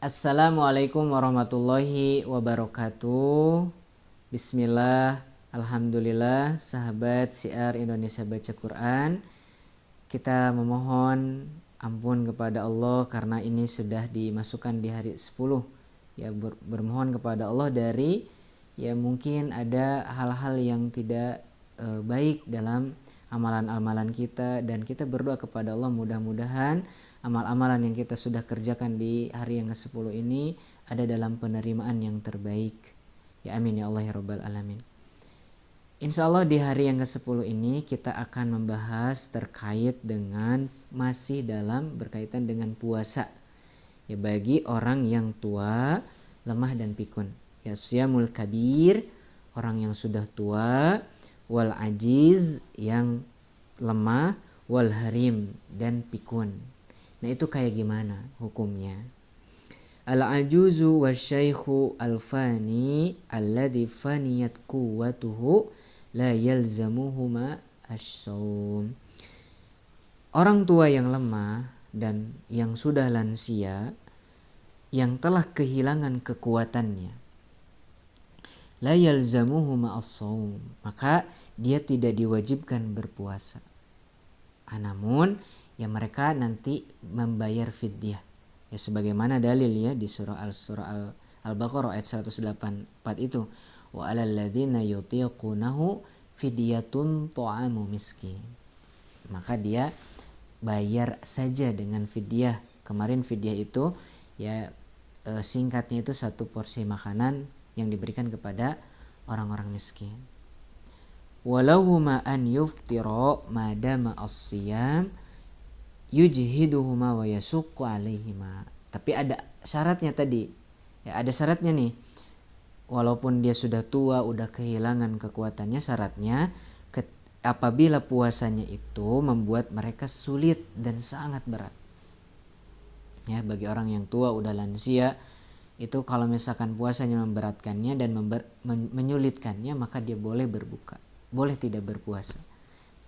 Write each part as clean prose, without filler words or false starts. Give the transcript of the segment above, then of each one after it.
Assalamualaikum warahmatullahi wabarakatuh. Bismillah, alhamdulillah, sahabat Syiar Indonesia Baca Quran. Kita memohon ampun kepada Allah karena ini sudah dimasukkan di hari 10. Ya, bermohon kepada Allah dari mungkin ada hal-hal yang tidak baik dalam amalan-amalan kita, dan kita berdoa kepada Allah mudah-mudahan amal-amalan yang kita sudah kerjakan di hari yang ke-10 ini ada dalam penerimaan yang terbaik. Ya amin ya Allah ya rabbal alamin. Insya Allah di hari yang ke-10 ini kita akan membahas terkait dengan masih dalam berkaitan dengan puasa. Ya, bagi orang yang tua, lemah dan pikun. Ya, siyamul kabir, orang yang sudah tua, wal ajiz, yang lemah, wal harim, dan pikun. Nah, itu kayak gimana hukumnya? Al-ajuzu wasyaikhu al-fani alladhi faniyat quwwatuhu la yalzamuhuma as-shaum. Orang tua yang lemah dan yang sudah lansia yang telah kehilangan kekuatannya, la yalzamuhuma as-shaum, maka dia tidak diwajibkan berpuasa. Namun ya mereka nanti membayar fidyah. Ya sebagaimana dalil ya di surah Al-Baqarah ayat 184 itu, wa 'alal ladzina yutiqunahu fidyatun ta'amu miskin. Maka dia bayar saja dengan fidyah. Kemarin fidyah itu ya singkatnya itu satu porsi makanan yang diberikan kepada orang-orang miskin. Walahuma an yuftira madama as-siyam yujhiduhuma wa yasuqqu alaihima. Tapi ada syaratnya tadi. Ya, ada syaratnya nih. Walaupun dia sudah tua, udah kehilangan kekuatannya, syaratnya apabila puasanya itu membuat mereka sulit dan sangat berat. Ya, bagi orang yang tua udah lansia, itu kalau misalkan puasanya memberatkannya dan menyulitkannya, maka dia boleh berbuka, boleh tidak berpuasa.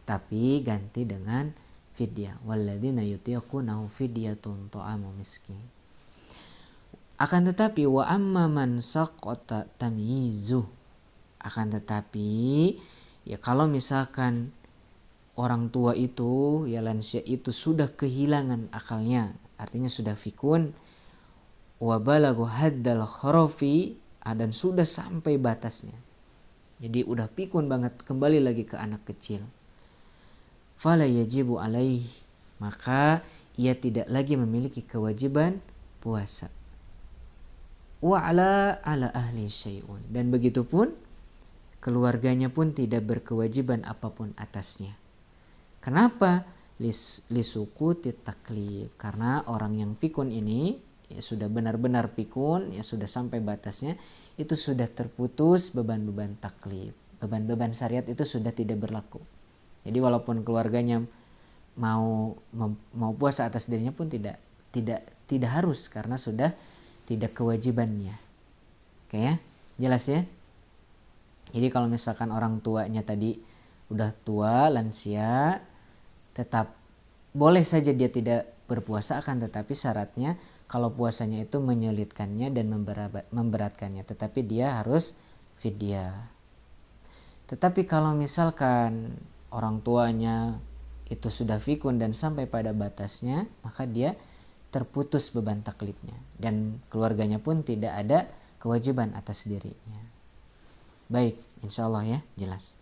Tapi ganti dengan fidyah. Walladzina yutiqunahu fidyatun ta'amu miskin. Akan tetapi wa amma man saqata tamyizuh. Akan tetapi ya kalau misalkan orang tua itu ya lansia itu sudah kehilangan akalnya, artinya sudah fikun, wa balagu haddal kharafi, dan sudah sampai batasnya. Jadi udah pikun banget, kembali lagi ke anak kecil. Fala yajibu alaih, maka ia tidak lagi memiliki kewajiban puasa. Wa ala ahli syai'un, dan begitu pun keluarganya pun tidak berkewajiban apapun atasnya. Kenapa? Lisuquti taklif, karena orang yang pikun ini ya sudah benar-benar pikun, ya sudah sampai batasnya, itu sudah terputus beban-beban taklif. Beban-beban syariat itu sudah tidak berlaku. Jadi walaupun keluarganya mau puasa atas dirinya pun tidak harus, karena sudah tidak kewajibannya. Oke ya, jelas ya. Jadi kalau misalkan orang tuanya tadi udah tua, lansia, tetap boleh saja dia tidak berpuasa, akan tetapi syaratnya kalau puasanya itu menyulitkannya dan memberatkannya, tetapi dia harus fidyah. Tetapi kalau misalkan orang tuanya itu sudah fikun dan sampai pada batasnya, maka dia terputus beban taklifnya dan keluarganya pun tidak ada kewajiban atas dirinya. Baik, insya Allah ya, jelas.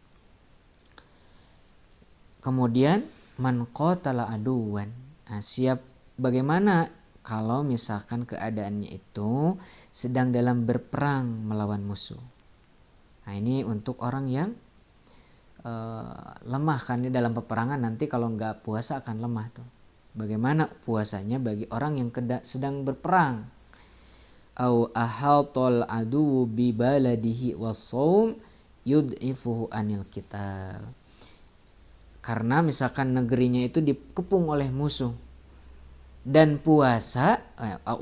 Kemudian man qatala aduwan. Siap bagaimana kalau misalkan keadaannya itu sedang dalam berperang melawan musuh. Nah, ini untuk orang yang lemah, kan di dalam peperangan nanti kalau nggak puasa akan lemah tuh. Bagaimana puasanya bagi orang yang sedang berperang? Au ahaltol adu bi baladihi was-shaum yud'ifuhu anil qital. Karena misalkan negerinya itu dikepung oleh musuh dan puasa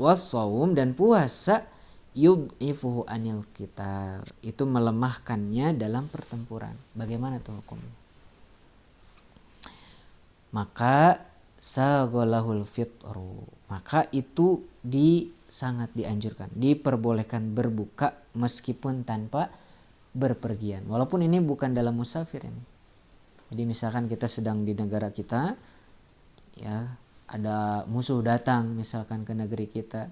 was-shaum, dan puasa yud'ifuhu anil qital, itu melemahkannya dalam pertempuran. Bagaimana tuh hukumnya? Maka sagolahul fitru, maka itu sangat dianjurkan, diperbolehkan berbuka meskipun tanpa berpergian. Walaupun ini bukan dalam musafir ini. Jadi misalkan kita sedang di negara kita, ya ada musuh datang misalkan ke negeri kita,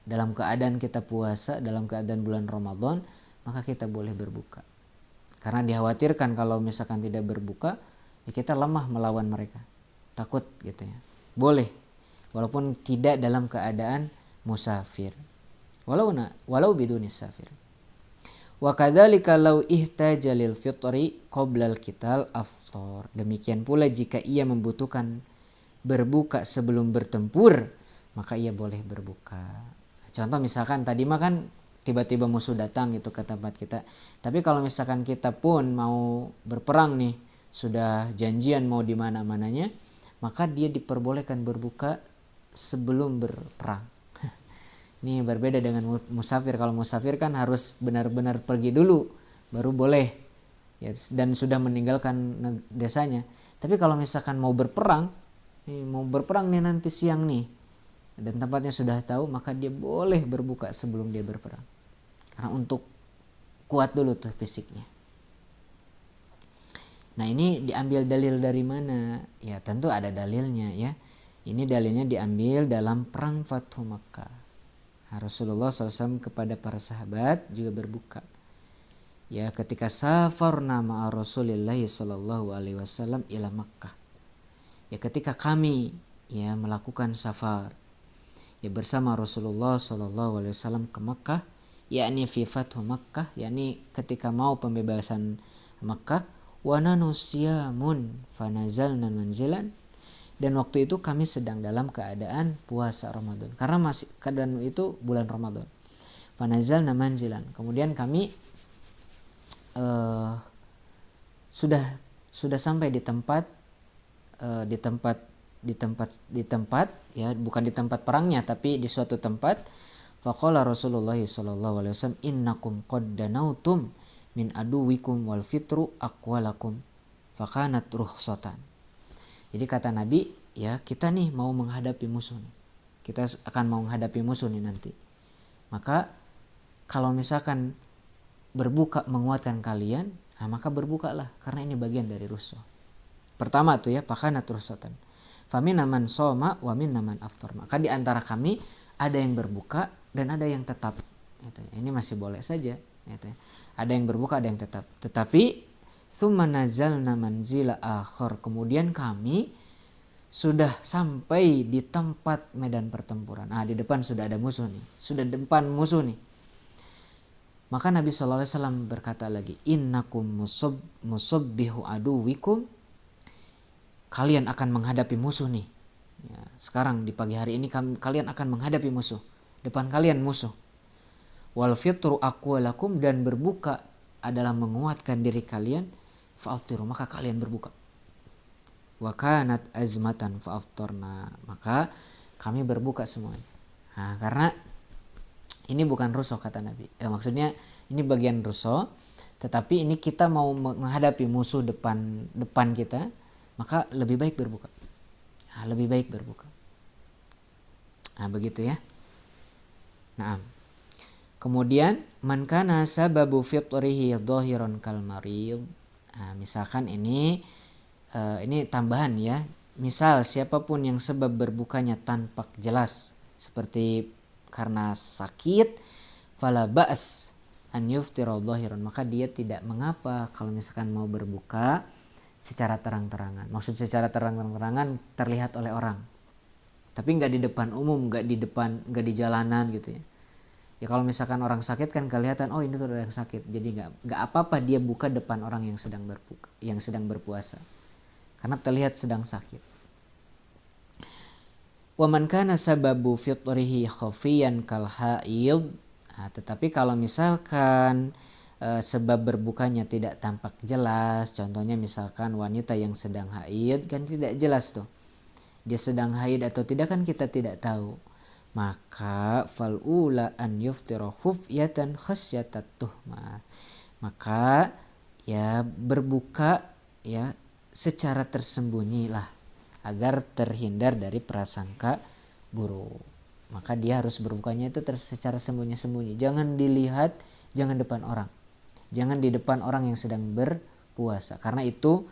dalam keadaan kita puasa, dalam keadaan bulan Ramadan, maka kita boleh berbuka. Karena dikhawatirkan kalau misalkan tidak berbuka, ya kita lemah melawan mereka. Takut gitu ya. Boleh, walaupun tidak dalam keadaan musafir. Walau biduni safir. Wa kadzalika law ihtaja lil fitri qabla al qital aftar. Demikian pula jika ia membutuhkan berbuka sebelum bertempur, maka ia boleh berbuka. Contoh misalkan tadi mah kan tiba-tiba musuh datang itu ke tempat kita. Tapi kalau misalkan kita pun mau berperang nih, sudah janjian mau di mana-mananya, maka dia diperbolehkan berbuka sebelum berperang. Ini berbeda dengan musafir. Kalau musafir kan harus benar-benar pergi dulu baru boleh, ya, dan sudah meninggalkan desanya. Tapi kalau misalkan mau berperang nih nanti siang nih, dan tempatnya sudah tahu, maka dia boleh berbuka sebelum dia berperang. Karena untuk kuat dulu tuh fisiknya. Nah ini diambil dalil dari mana? Ya tentu ada dalilnya ya. Ini dalilnya diambil dalam perang Fathu Makkah. Rasulullah SAW kepada para sahabat juga berbuka. Ya ketika safarna ma'a Rasulillah sallallahu alaihi wasallam ila Makkah. Ya ketika kami ya melakukan safar ya bersama Rasulullah sallallahu alaihi wasallam ke Makkah, yakni fi Fathu Makkah, yakni ketika mau pembebasan Makkah, wa nanu siyamun fanazalna manzilan. Dan waktu itu kami sedang dalam keadaan puasa Ramadan. Karena masih keadaan itu bulan Ramadan. Fanazalna manzilan. Kemudian kami sudah sampai di tempat ya, bukan di tempat perangnya tapi di suatu tempat. Faqala Rasulullah sallallahu alaihi wasallam innakum qad danautum min aduwikum wal fitru aqwalakum fakanat rukhsatan. Jadi kata Nabi, ya kita nih mau menghadapi musuh nih. Kita akan mau menghadapi musuh nih nanti. Maka kalau misalkan berbuka menguatkan kalian, maka berbukalah karena ini bagian dari rukhsah. Pertama tuh ya, fakanat rukhsatan. Faminna man shoma wa minna man aftar. Maka di antara kami ada yang berbuka dan ada yang tetap. Ini masih boleh saja. Ada yang berbuka, ada yang tetap. Tetapi tsumma nazalna manzila akhar. Kemudian kami sudah sampai di tempat medan pertempuran. Di depan sudah ada musuh nih. Sudah depan musuh nih. Maka Nabi SAW berkata lagi, innakum musabbihu aduwikum. Kalian akan menghadapi musuh nih. Ya, sekarang di pagi hari ini kalian akan menghadapi musuh. Depan kalian musuh. Wal fitru aqwalakum, dan berbuka adalah menguatkan diri kalian. Fa'aftiru, maka kalian berbuka. Wa kanat azmatan fa'aftarna, maka kami berbuka semuanya. Karena ini bukan rukhsah kata Nabi. Maksudnya ini bagian rukhsah, tetapi ini kita mau menghadapi musuh depan kita, maka lebih baik berbuka. Lebih baik berbuka. Begitu ya. Naam. Kemudian man kana sababu fitrihi dhahiran kal marid. Misalkan ini tambahan ya. Misal siapapun yang sebab berbukanya tampak jelas seperti karena sakit, fala ba's an yuftira dhahiran, maka dia tidak mengapa kalau misalkan mau berbuka secara terang-terangan. Maksud secara terang-terangan terlihat oleh orang. Tapi enggak di depan umum, enggak di jalanan gitu ya. Ya kalau misalkan orang sakit kan kelihatan, oh ini tuh orang yang sakit. Jadi enggak apa-apa dia buka depan orang yang sedang berbuka, yang sedang berpuasa. Karena terlihat sedang sakit. Wa man kana sababu fitrihi khafiyan kal haid. Tetapi kalau misalkan sebab berbukanya tidak tampak jelas, contohnya misalkan wanita yang sedang haid kan tidak jelas tuh. Dia sedang haid atau tidak kan kita tidak tahu. Maka fal'ula an yuftira khufyatan khasyatat tuhmah. Maka ya berbuka ya secara tersembunyi lah agar terhindar dari prasangka buruk. maka dia harus berbukanya itu secara sembunyi-sembunyi. Jangan dilihat, jangan depan orang. Jangan di depan orang yang sedang berpuasa, karena itu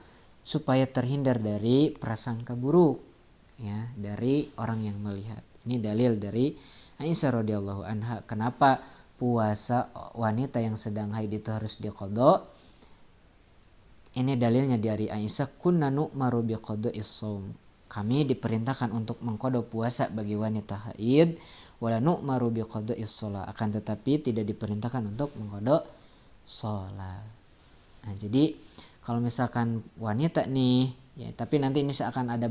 supaya terhindar dari prasangka buruk ya dari orang yang melihat. Ini dalil dari Aisyah radhiyallahu anha kenapa puasa wanita yang sedang haid itu harus diqadha. Ini dalilnya dari Aisyah, kunna nu'maru biqada'is shaum. Kami diperintahkan untuk mengqadha puasa bagi wanita haid, wala nu'maru biqada'is shalah, akan tetapi tidak diperintahkan untuk mengqadha shalat. Nah, jadi kalau misalkan wanita nih ya, tapi nanti ini akan ada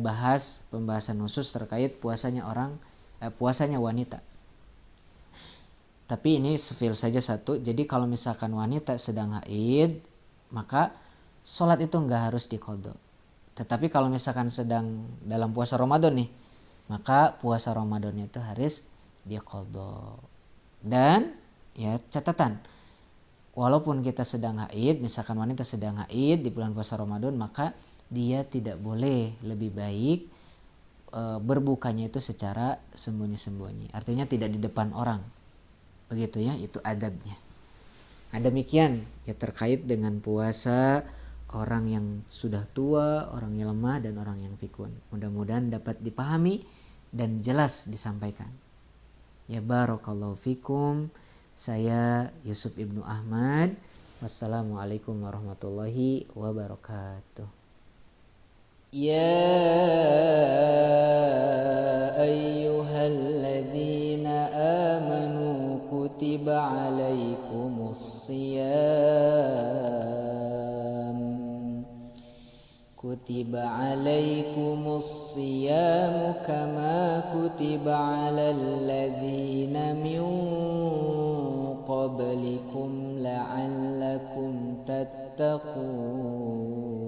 pembahasan khusus terkait puasanya wanita. Tapi ini sefil saja satu. Jadi kalau misalkan wanita sedang haid, maka sholat itu enggak harus diqadha. Tetapi kalau misalkan sedang dalam puasa Ramadan nih, maka puasa Ramadannya itu harus diqadha. Dan ya catatan, walaupun kita sedang haid, misalkan wanita sedang haid di bulan puasa Ramadan, maka dia tidak boleh, lebih baik berbukanya itu secara sembunyi-sembunyi. Artinya tidak di depan orang. Begitu ya, itu adabnya. Nah, demikian ya terkait dengan puasa orang yang sudah tua, orang yang lemah, dan orang yang pikun. Mudah-mudahan dapat dipahami dan jelas disampaikan. Ya barakallahu fikum. Saya Yusuf Ibnu Ahmad. Wassalamualaikum warahmatullahi wabarakatuh. Ya ayyuhalladzina amanu kutiba alaikumus siyam. Kutiba alaikumus siyam kama kutiba alal ladzina min qablikum la'allakum tattaqun.